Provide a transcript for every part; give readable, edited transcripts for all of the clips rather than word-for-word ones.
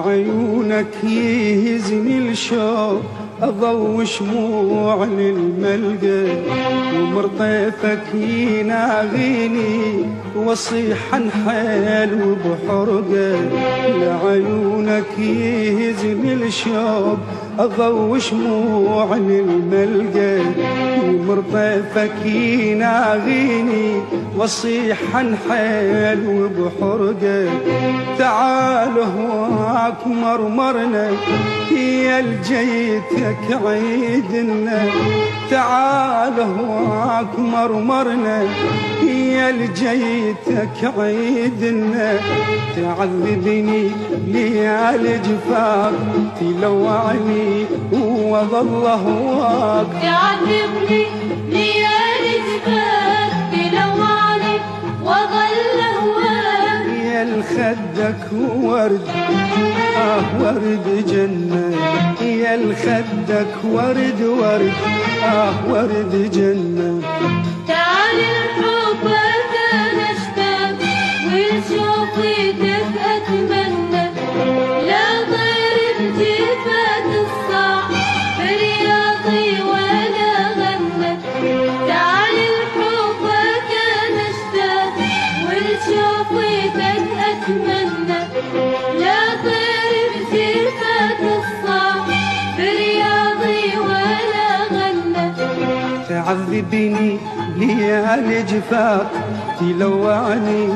لعيونك يهزني الشوق أضو شموع للملقى ومر طيفك يناغيني وصيح انحال وبحرقه لعيونك يهزني الشوق أضو شموع للملقى ومر طيفك يناغيني وصيح انحال وبحرقه تعال هواك مرمرنا يا الجيتك عيدنا تعال هواك مرمرنا يا الجيتك عيدنا تعذبني ليالي جفاك تلوعني وظل هواك تعذبني ليالي جفاك تلوعني وظل هواك يا الخدك ورد ورد جنة يا الخدك ورد ورد ورد جنة تعال لحبك انا اشتاق ولشوقيتك اتمنى لا طير بجفاك الصاع برياضي ولا غنى تعال لحبك انا اشتاق ولشوقيتك اتمنى لا طير بجفاك الصاع برياضي ولا غنى تعذبني ليالي جفاك تلوعني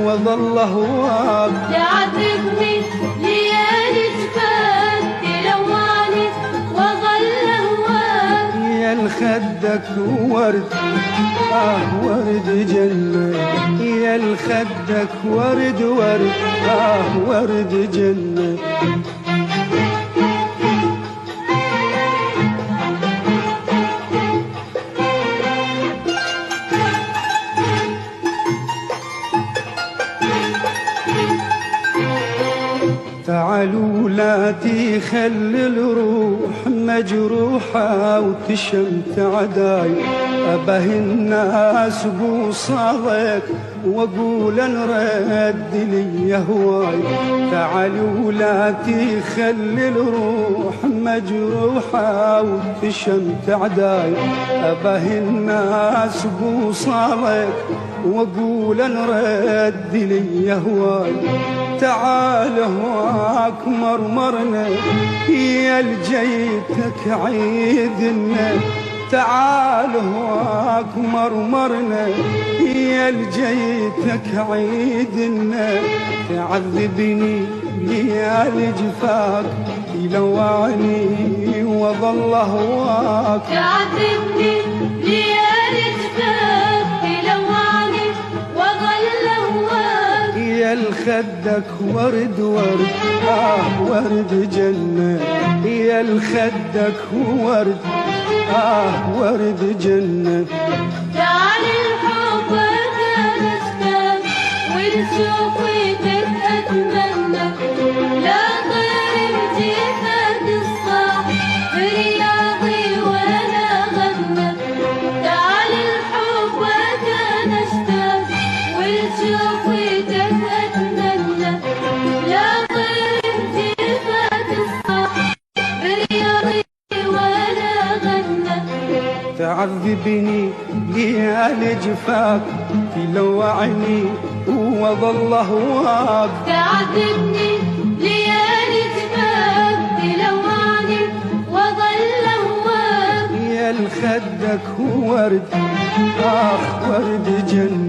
وظل هواك تعذبني ليالي جفاك تلوعني وظل هواك يا الخدك ورد ورد جنة يا الخدك ورد ورد ورد جنة تعالوا لا تخلي الروح مجروحة وتشمت عداي أبه الناس بوصالك وأقول انرد لي هواي تعالوا لا تخلي الروح مجروحة وتشمت عداي أبه الناس بوصالك وأقول انرد لي هواي تعال هواك مرمرنا يا الجيتك عيدنا تعال هواك مرمرنا يا الجيتك عيدنا تعذبني ليالي جفاك تلوعني وظل هواك تعذبني ليالي جفاك تلوعني وظل هواك يا الخدك ورد ورد ورد جنة يا الخدك ورد ورد جنة تعال لحبك انا اشتاق ولشوقيتك اتمنى لا طير بجفاك الصاع برياضي ولا غنى تعال لحبك انا اشتاق ولشوقيتك اتمنى لا طير بجفاك الصاع برياضي ولا غنى تعذبني ليالي جفاك تلوعني وظل هواك تعذبني ليالي جفاك تلوعني وظل هواك يا الخدك ورد ورد جنة